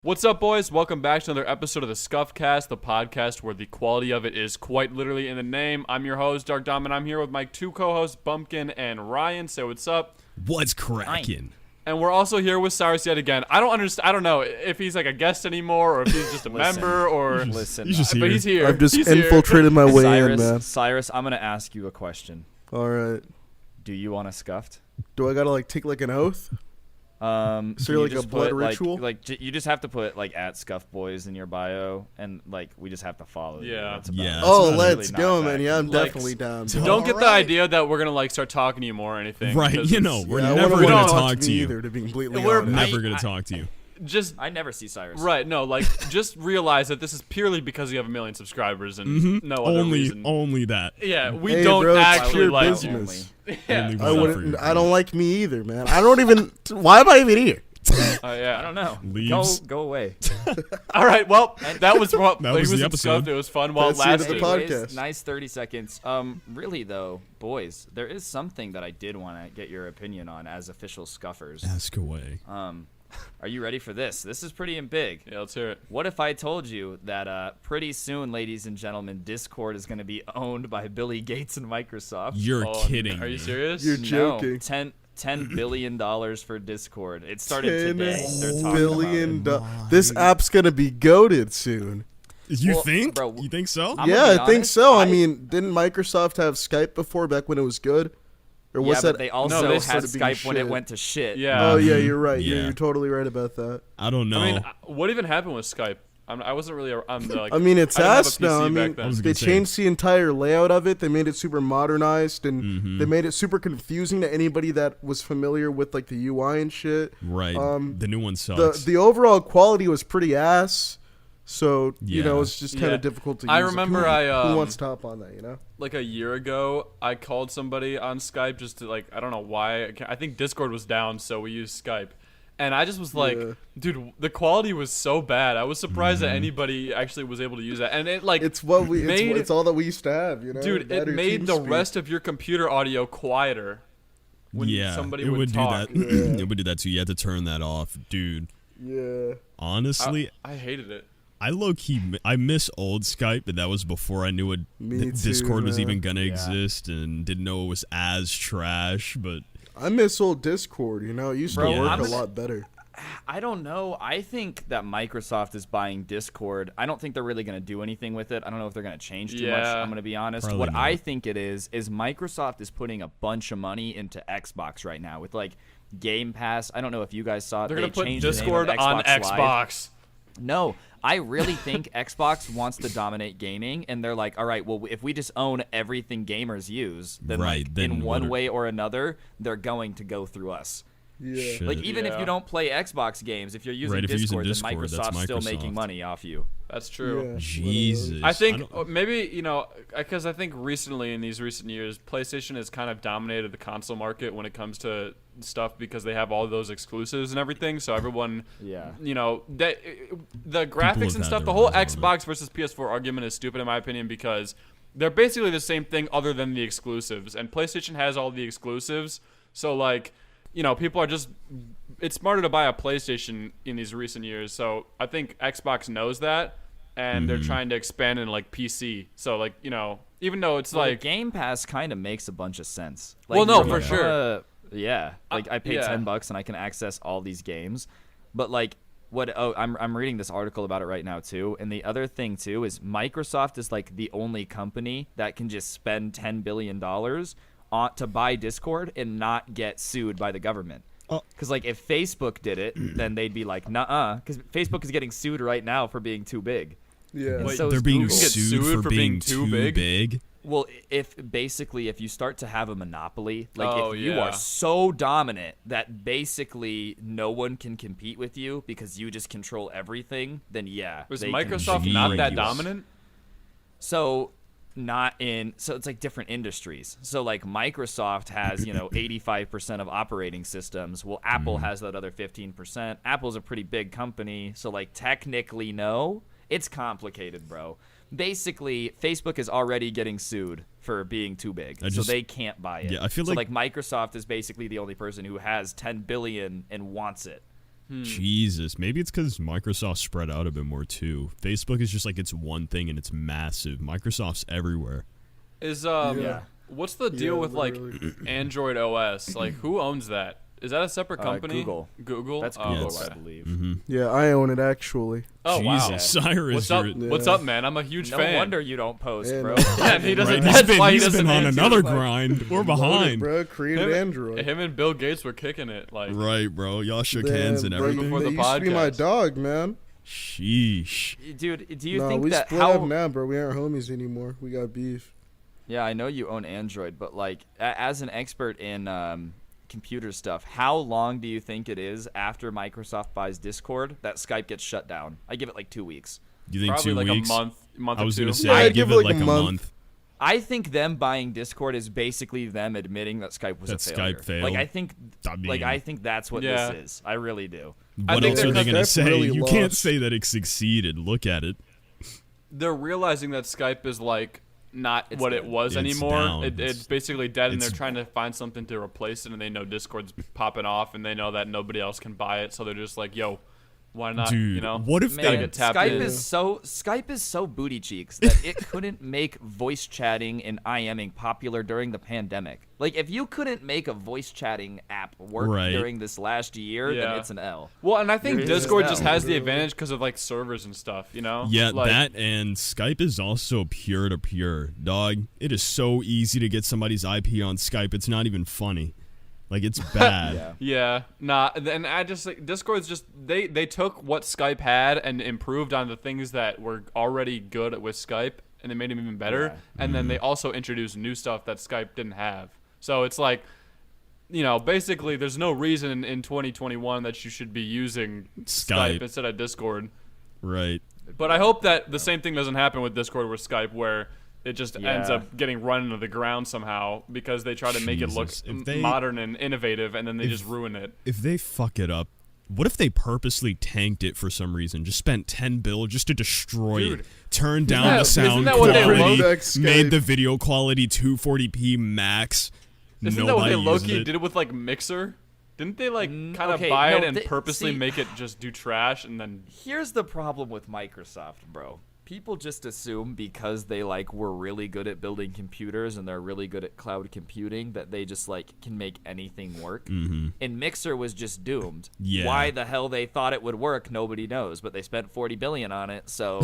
What's up, boys? Welcome back to another episode of the SKUFFED, the podcast where the quality of it is quite literally in the name. I'm your host, Dark Dom, and I'm here with my two co-hosts, Bumpkin and Ryan. Say what's up. What's cracking? And we're also here with Cyrus yet again. I don't know if he's like a guest anymore or if he's just a member or... Listen. But he's here. I've just he's infiltrated my way in, man. Cyrus, I'm going to ask you a question. All right. Do you want a scuffed? Do I got to take an oath? So you're like a blood ritual? You just have to put at SKUFFED in your bio, and we just have to follow. Yeah. That's about Yeah. it. Oh, It's let's really go, not man. that Yeah, I'm deep. definitely down. Don't get the idea that we're going to start talking to you more or anything. Right, because you know, we're Yeah, I never wouldn't going want to to talk to you. either, to be completely We're honest. Never going to talk to you. Just... I never see Cyrus. Right, no, just realize that this is purely because you have 1 million subscribers and no other reason. Only that. Yeah, we Hey, don't bro, it's actually pure like business. you. Yeah. Only I one wouldn't. for you. I don't like me either, man. I don't even. Why am I even here? Yeah. I don't know. Leaves. Go away. All right, well, that was what That was the episode. It was fun while it That's the end of lasted. the Anyways, podcast. nice 30 seconds. Really though, boys, there is something that I did want to get your opinion on as official scuffers. Ask away. Are you ready for this? This is pretty big. Yeah, let's hear it. What if I told you that pretty soon, ladies and gentlemen, Discord is going to be owned by Billy Gates and Microsoft? You're Oh, kidding. Are you me. serious? You're joking. No, $10 billion for Discord. It started today. They're $10 talking billion. about This app's gonna be goated soon. You Well, think? bro, You think so? I'm Yeah, gonna I be think honest, so. I I- mean, didn't Microsoft have Skype before back when it was good? Or it. was Yeah, that? but they also they had started being Skype when it shit. went to shit. Yeah. Oh yeah, you're right. Yeah. You're totally right about that. I don't know. I mean, what even happened with Skype? I wasn't really on the, I mean, it's I didn't have a ass now. PC I back mean, then. I was they gonna say. changed the entire layout of it. They made it super modernized, and they made it super confusing to anybody that was familiar with the UI and shit. right. The new one The sucks. the overall quality was pretty ass. So Yeah. it's just kind Yeah. of difficult to use. I Like, remember who I, wants to hop on that? like a year ago, I called somebody on Skype just to I don't know why. I think Discord was down, so we used Skype. And I just was like, Yeah. dude, the quality was so bad. I was surprised that anybody actually was able to use that. And it It's what we. made It's all that we used to have. dude, it Better made the TeamSpeak. rest of your computer audio quieter when yeah, somebody it would talk. do that. Yeah. It would do that too. You had to turn that off, dude. Yeah. Honestly, I hated it. I low key I miss old Skype, but that was before I knew Me that too, Discord was man. even gonna Yeah. exist, and didn't know it was as trash. But I miss old Discord. It used Bro, to work I'm a gonna- lot better. I don't know. I think that Microsoft is buying Discord. I don't think they're really going to do anything with it. I don't know if they're going to change too much. Yeah. I'm going to be honest. Probably What not. I think it is Microsoft is putting a bunch of money into Xbox right now with Game Pass. I don't know if you guys saw it. They're They gonna put changed the name Discord of on Xbox Live. Xbox. No, I really think Xbox wants to dominate gaming, and they're like, all right, well, if we just own everything gamers use, then Right, then in what one are- way or another, they're going to go through us. Yeah. Shit. Even if Yeah. you don't play Xbox games, if you're using Right, if you're using Discord, Discord, then that's Microsoft's still Microsoft. making money off you. That's true. Yeah. Jesus, I think don't- maybe because I think recently in these recent years, PlayStation has kind of dominated the console market when it comes to stuff because they have all those exclusives and everything. So everyone, Yeah. the graphics have and had stuff. their The whole runs on it. Xbox versus PS4 argument is stupid in my opinion because they're basically the same thing other than the exclusives. And PlayStation has all the exclusives, so people are just. It's smarter to buy a PlayStation in these recent years. So I think Xbox knows that, and they're trying to expand in PC. So even though it's Well, Game Pass kind of makes a bunch of sense. Well, no, from for sure. Yeah, I paid yeah. $10 and I can access all these games, but I'm reading this article about it right now too. And the other thing too is Microsoft is the only company that can just spend $10 billion to buy Discord and not get sued by the government. Oh. Because if Facebook did it, then they'd be like, nuh-uh. Because Facebook is getting sued right now for being too big. Yeah. Wait, So they're is being Google. Get sued for being too big. Well, if you start to have a monopoly, Oh, if you yeah. are so dominant that basically no one can compete with you because you just control everything, then yeah. was they can Microsoft not that Jeez. dominant? So it's different industries. So Microsoft has 85% of operating systems. Well, Apple has that other 15%. Apple's a pretty big company, so technically no. It's complicated, bro. Basically, Facebook is already getting sued for being too big, so they can't buy it. Yeah, I feel so like- Microsoft is basically the only person who has $10 billion and wants it. Jesus, maybe it's because Microsoft spread out a bit more too. Facebook is just like it's one thing and it's massive. Microsoft's everywhere. Is Yeah. what's the deal with like literally. Android OS? Like, who owns that? Is that a separate company? Google. Google. That's Oh, Google, okay. I believe. Mm-hmm. Yeah, I own it actually. Oh wow. Jesus, Cyrus, What's up? you're- What's up, man? I'm a huge No fan. wonder you don't post, Yeah, bro. no. Yeah, he doesn't. Right, That's he's why he been doesn't on answer. another Like, grind. We're Loaded, behind. bro. Created Android. Him and Bill Gates were kicking it. Like, Right, bro. Y'all shook Damn, hands and bro, everything. Before the They used to be my podcast. dog, man. Sheesh. Dude, do you No, think we that split how? up now, bro. We aren't homies anymore. We got beef. Yeah, I know you own Android, but like as an expert in computer stuff, how long do you think it is after Microsoft buys Discord that Skype gets shut down? I give it like 2 weeks. You think probably 2 like weeks? a month I was or two. gonna say Yeah, I'd I'd give it like a month. I think them buying Discord is basically them admitting that Skype was That a failure. Skype failed. Like I think that's what Yeah. this is. I really do. I What think else are they they're- gonna Skype say? really You can't lost. say that it succeeded. Look at it. They're realizing that Skype is like not It's what dead. it was It's anymore. down. It's basically dead, and it's- they're trying to find something to replace it. And they know Discord's popping off, and they know that nobody else can buy it, so they're just like, "Yo, why not?" Dude, you know, what if Gotta Man, get tapped Skype in. is so booty cheeks that it couldn't make voice chatting and IMing popular during the pandemic. Like if you couldn't make a voice chatting app work Right. during this last year, Yeah. then it's an L. Well, and I think There is Discord that. just has the advantage because of like servers and stuff. You know, Yeah, like, that and Skype is also peer to peer. Dog, it is so easy to get somebody's IP on Skype. It's not even funny. Like it's bad. Yeah. Yeah, nah, and I just like Discord's just they took what Skype had and improved on the things that were already good with Skype, and they made them even better. Yeah. And then they also introduced new stuff that Skype didn't have. So it's like, you know, basically there's no reason in 2021 that you should be using Skype Skype. instead of Discord. Right. But I hope that the same thing doesn't happen with Discord with Skype, where it just ends Yeah. up getting run into the ground somehow because they try to make it look Jesus. If they- modern and innovative, and then they if- just ruin it. If they fuck it up, what if they purposely tanked it for some reason? Just spent 10 bill just to destroy Dude. it. Turned down that- the isn't sound that what they quality. low-tech Skype? Made the video quality 240p max. Isn't that what Nobody they used low-key it. did it with like Mixer? Didn't they like kind of okay, buy no, it and they- purposely see- make it just do trash and then Here's the problem with Microsoft, bro. People just assume because they like were really good at building computers and they're really good at cloud computing that they just like can make anything work. Mhm. And Mixer was just doomed. Yeah. Why the hell they thought it would work, nobody knows. But they spent $40 billion on it, so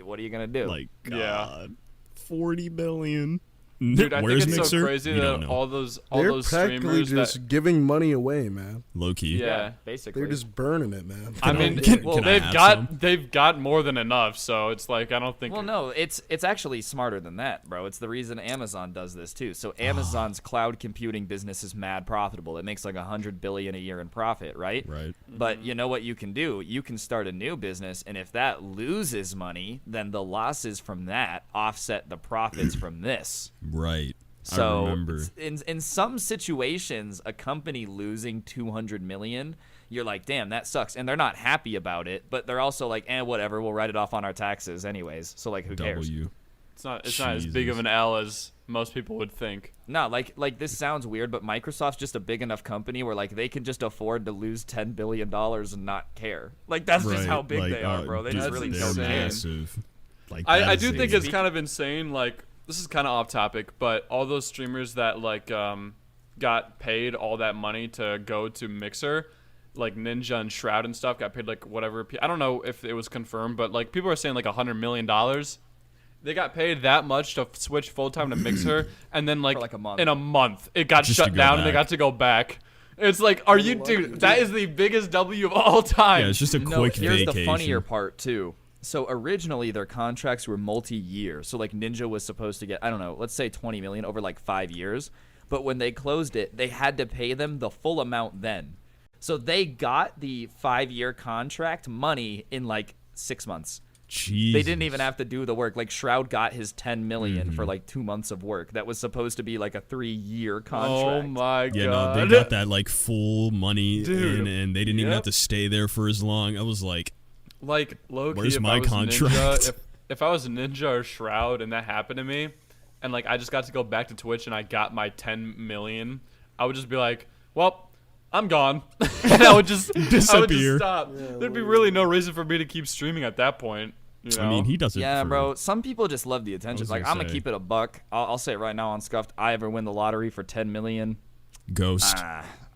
what are you gonna do? Like, Yeah. God. 40 billion. dude, I Where's think it's Mixer? so crazy We don't that know. all those They're streamers practically just that giving money away, man. Low key. yeah. basically. They're just burning it, man. I Can mean, can well, I they've have got some? they've got more than enough, so it's like I don't think. Well, no, it's actually smarter than that, bro. It's the reason Amazon does this too. So Amazon's cloud computing business is mad profitable. It makes like $100 billion a year in profit, right? Right. But you know what you can do? You can start a new business, and if that loses money, then the losses from that offset the profits from this. Right. So I remember. in some situations, a company losing $200 million, you're like, damn, that sucks, and they're not happy about it. But they're also like, whatever, we'll write it off on our taxes anyways. So like, who cares? W. it's not as big of Jesus. an L as most people would think. No, like this sounds weird, but Microsoft's just a big enough company where like they can just afford to lose $10 billion and not care. Like that's just how big like, they are, bro. They just dude, really that's don't insane. care. massive. Like I that do is think a- it's kind of insane. Like this is kind of off topic, but all those streamers that like got paid all that money to go to Mixer, like Ninja and Shroud and stuff, got paid like whatever. I don't know if it was confirmed, but like people are saying like $100 million. They got paid that much to switch full time to Mixer, and then like, For, like, a month. in a month it got Just to shut go down and they back. got to go back. It's like, are you, dude? That is the biggest W of all time. Yeah, it's just a No, quick here's vacation. the funnier part too. So originally their contracts were multi-year. So like Ninja was supposed to get, I don't know, let's say 20 million over like 5 years. But when they closed it, they had to pay them the full amount then. So they got the 5-year contract money in like 6 months. Jesus. They didn't even have to do the work. Like Shroud got his 10 million for like 2 months of work. That was supposed to be like a 3-year contract. Oh my Yeah, god. no, they got that like full money Dude, in, and they didn't even yep. have to stay there for as long. I was like, Like low key, Where's if my I was contract? Ninja, if I was Ninja or Shroud and that happened to me, and like I just got to go back to Twitch and I got my 10 million, I would just be like, well, I'm gone. And I would just Disappear. stop. There'd be really no reason for me to keep streaming at that point. You know? I mean, he does it. Yeah, for, bro. Some people just love the attention. was Like, gonna I'm gonna say. keep it a buck. I'll say it right now on Scuffed. I ever win the lottery for 10 million. Ghost.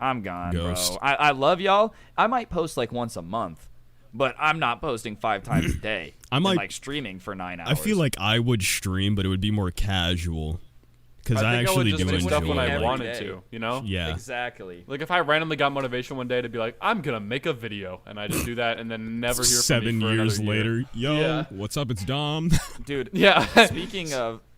I'm gone, Ghost. bro. I love y'all. I might post like once a month, but I'm not posting 5 times a day. I and, might- like streaming for 9 hours. I feel like I would stream, but it would be more casual. Because I think I would actually just do do enjoy stuff when I every wanted day. to, you know? Yeah. exactly. Like if I randomly got motivation one day to be like, I'm gonna make a video, and I just do that, and then never hear from me 7 for years another year. later, yo, Yeah. what's up? It's Dom. Dude, Yeah. speaking of